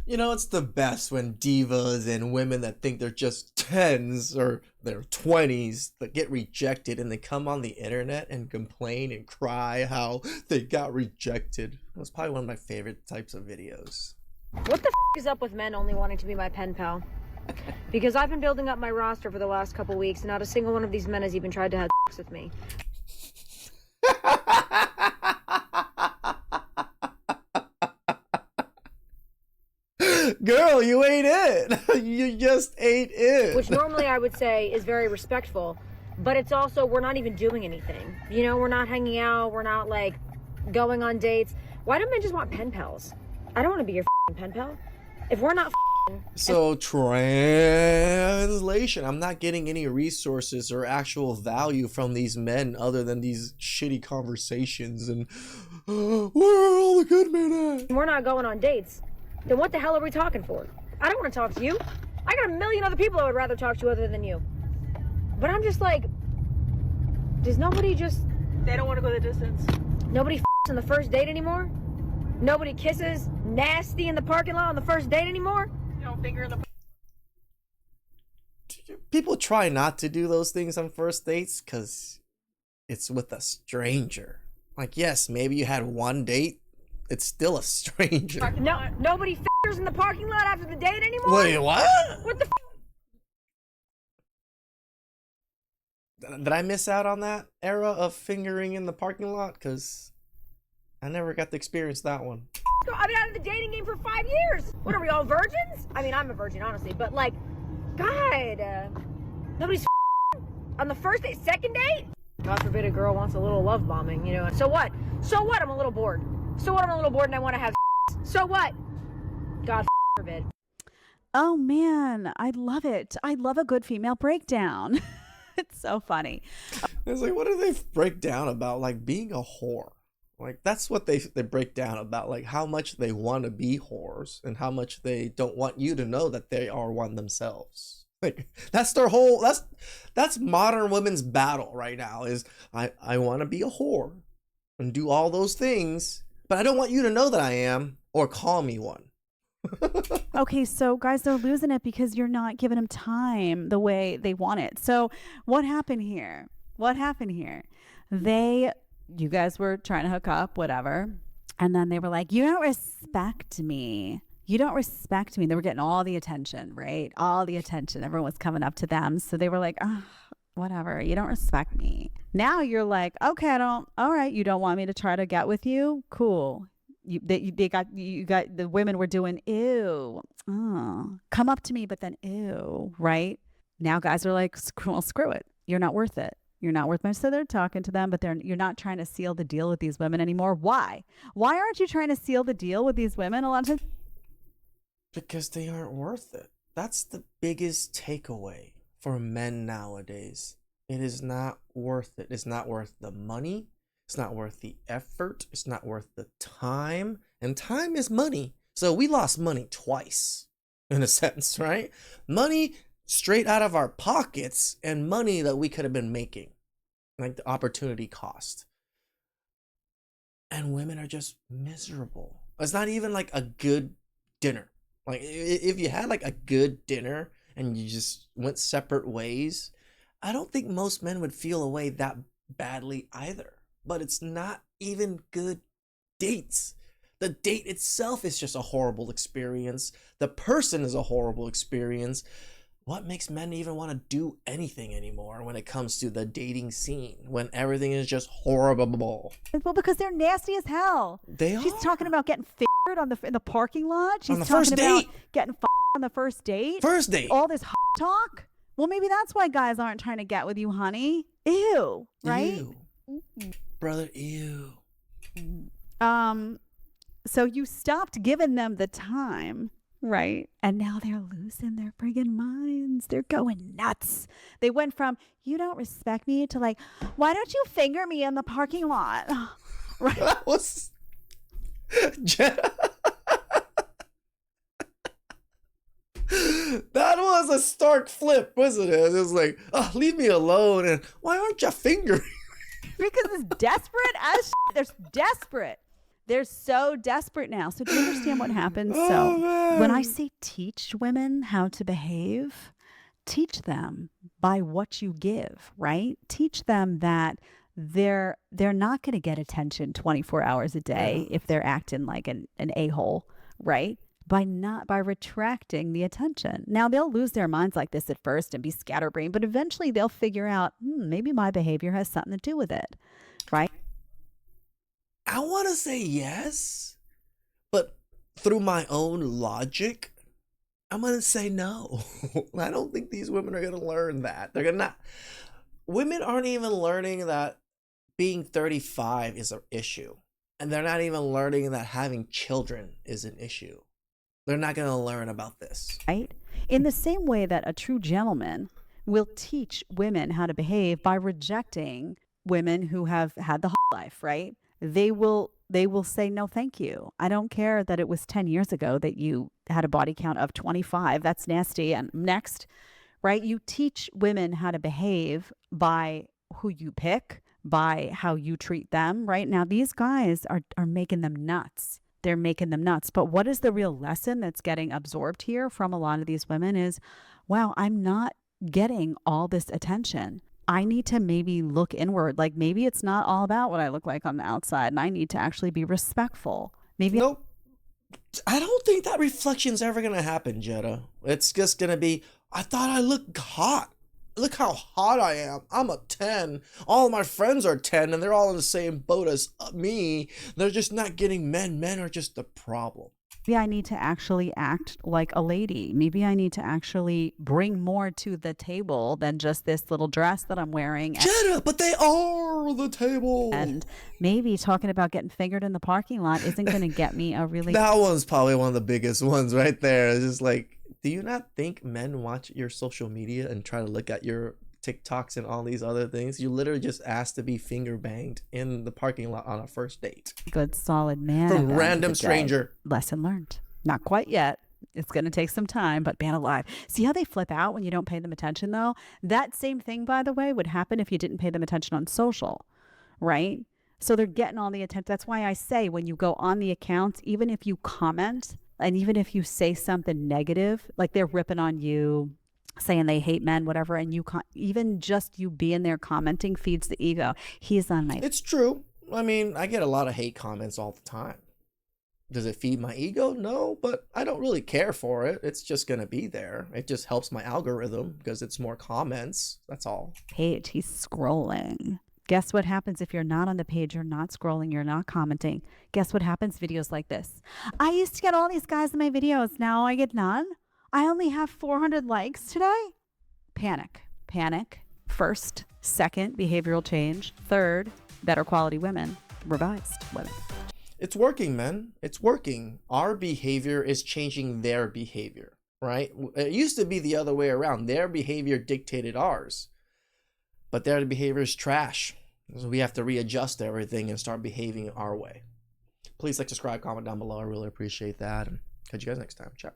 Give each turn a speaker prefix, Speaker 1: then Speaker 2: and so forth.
Speaker 1: You know, it's the best when divas and women that think they're just 10s or they're 20s that get rejected and they come on the internet and complain and cry how they got rejected. That's probably one of my favorite types of videos.
Speaker 2: What the is up with men only wanting to be my pen pal? Because I've been building up my roster for the last couple weeks, and not a single one of these men has even tried to have sex with me.
Speaker 1: Girl, you ain't it. You just ain't it.
Speaker 2: Which normally I would say is very respectful, but it's also, we're not even doing anything. You know, we're not hanging out, we're not like going on dates. Why do men just want pen pals? I don't want to be your pen pal. If we're not
Speaker 1: So translation, I'm not getting any resources or actual value from these men other than these shitty conversations and where are all the good men at?
Speaker 2: we're not going on dates, then what the hell are we talking for? I don't want to talk to you. I got a million other people I would rather talk to other than you. But I'm just like, does nobody just...
Speaker 3: They don't want to go the distance.
Speaker 2: Nobody on the first date anymore? Nobody kisses nasty in the parking lot on the first date anymore?
Speaker 3: You know, finger in the...
Speaker 1: People try not to do those things on first dates because it's with a stranger. Like, yes, maybe you had one date. It's still a stranger.
Speaker 2: No, nobody fingers in the parking lot after the date anymore?
Speaker 1: Wait, what?
Speaker 2: What the
Speaker 1: Did I miss out on that era of fingering in the parking lot? Because I never got to experience that one.
Speaker 2: I've been out of the dating game for 5 years. What are we, all virgins? I mean, I'm a virgin, honestly, but like, God, nobody's on the first date, second date? God forbid a girl wants a little love bombing, you know. So what? So what? I'm a little bored. So what? I'm a little bored and I want to have so what? God forbid.
Speaker 4: Oh man, I love it. I love a good female breakdown. It's so funny.
Speaker 1: It's like, what do they break down about? Like being a whore. Like that's what they break down about, like how much they want to be whores and how much they don't want you to know that they are one themselves. Like that's their whole, that's modern women's battle right now is I want to be a whore and do all those things, but I don't want you to know that I am or call me one.
Speaker 4: Okay, so guys, they're losing it because you're not giving them time the way they want it. So what happened here? You guys were trying to hook up, whatever. And then they were like, you don't respect me. You don't respect me. They were getting all the attention, right? All the attention. Everyone was coming up to them. So they were like, oh, whatever. You don't respect me. Now you're like, okay, all right. You don't want me to try to get with you? Cool. You got the women were doing, ew, oh, come up to me, but then ew, right? Now guys are like, well, screw it. You're not worth it. You're not worth much. So they're talking to them, but you're not trying to seal the deal with these women anymore. Why? Why aren't you trying to seal the deal with these women a lot of times?
Speaker 1: Because they aren't worth it. That's the biggest takeaway for men nowadays. It is not worth it. It's not worth the money. It's not worth the effort. It's not worth the time. And time is money. So we lost money twice, in a sense, right? Money straight out of our pockets and money that we could have been making. Like the opportunity cost. And women are just miserable. It's not even like a good dinner. Like if you had like a good dinner and you just went separate ways, I don't think most men would feel away that badly either. But it's not even good dates. The date itself is just a horrible experience. The person is a horrible experience. What makes men even want to do anything anymore when it comes to the dating scene, when everything is just horrible?
Speaker 4: Well, because they're nasty as hell. She's talking about getting fingered in the parking lot. She's talking about getting on the first date.
Speaker 1: First date.
Speaker 4: All this talk. Well, maybe that's why guys aren't trying to get with you, honey. Ew, right?
Speaker 1: Ew. Brother, ew.
Speaker 4: So you stopped giving them the time, right? And now they're losing their friggin' minds. They're going nuts. They went from, you don't respect me, to like, why don't you finger me in the parking lot? Right?
Speaker 1: That was Jenna. That was a stark flip, wasn't it? It was like, oh, leave me alone. And why aren't you fingering?
Speaker 4: Because it's desperate as shit. They're desperate. They're so desperate now. So do you understand what happens?
Speaker 1: Oh,
Speaker 4: So when I
Speaker 1: man.
Speaker 4: say teach women how to behave, teach them by what you give, right? Teach them that they're not going to get attention 24 hours a
Speaker 1: Yeah.
Speaker 4: day if they're acting like an a-hole, right? By retracting the attention. Now they'll lose their minds like this at first and be scatterbrained, but eventually they'll figure out, maybe my behavior has something to do with it, right?
Speaker 1: I want to say yes, but through my own logic, I'm going to say no. I don't think these women are going to learn that. They're going to not. Women aren't even learning that being 35 is an issue. And they're not even learning that having children is an issue. They're not going to learn about this.
Speaker 4: Right? In the same way that a true gentleman will teach women how to behave by rejecting women who have had the whole life, right? They will say no thank you. I don't care that it was 10 years ago that you had a body count of 25. That's nasty. And next, right? You teach women how to behave by who you pick, by how you treat them, right? Now these guys are making them nuts. They're making them nuts. But what is the real lesson that's getting absorbed here from a lot of these women is, wow, I'm not getting all this attention. I need to maybe look inward. Like maybe it's not all about what I look like on the outside, and I need to actually be respectful. Maybe
Speaker 1: Nope. I don't think that reflection's ever going to happen, Jetta. It's just going to be, I thought I looked hot. Look how hot I am. I'm a 10. All my friends are 10 and they're all in the same boat as me. They're just not getting men. Men are just the problem.
Speaker 4: maybe I need to actually act like a lady. Maybe I need to actually bring more to the table than just this little dress that I'm wearing.
Speaker 1: Jetta, but they are the table.
Speaker 4: And maybe talking about getting fingered in the parking lot isn't going to get me a really
Speaker 1: That one's probably one of the biggest ones right there. It's just like, do you not think men watch your social media and try to look at your TikToks and all these other things? You literally just asked to be finger banged in the parking lot on a first date
Speaker 4: good, solid man.
Speaker 1: from
Speaker 4: at the end of
Speaker 1: random
Speaker 4: the day.
Speaker 1: stranger.
Speaker 4: Lesson learned. Not quite yet. It's going to take some time, but man alive. See how they flip out when you don't pay them attention, though? That same thing, by the way, would happen if you didn't pay them attention on social, right? So they're getting all the attention. That's why I say when you go on the accounts, even if you comment and even if you say something negative, like they're ripping on you, saying they hate men, whatever, and you even just you being there commenting feeds the ego. He's on my
Speaker 1: It's true. I mean, I get a lot of hate comments all the time. Does it feed my ego? No, but I don't really care for it. It's just going to be there. It just helps my algorithm because it's more comments. That's all.
Speaker 4: page. He's scrolling. Guess what happens if you're not on the page, you're not scrolling, you're not commenting? Guess what happens? Videos like this. I used to get all these guys in my videos. Now I get none. I only have 400 likes today. Panic. Panic. First. Second, behavioral change. Third, better quality women. Revised women.
Speaker 1: It's working, man. It's working. Our behavior is changing their behavior, right? It used to be the other way around. Their behavior dictated ours, but their behavior is trash. So we have to readjust everything and start behaving our way. Please like, subscribe, comment down below. I really appreciate that. And catch you guys next time. Ciao.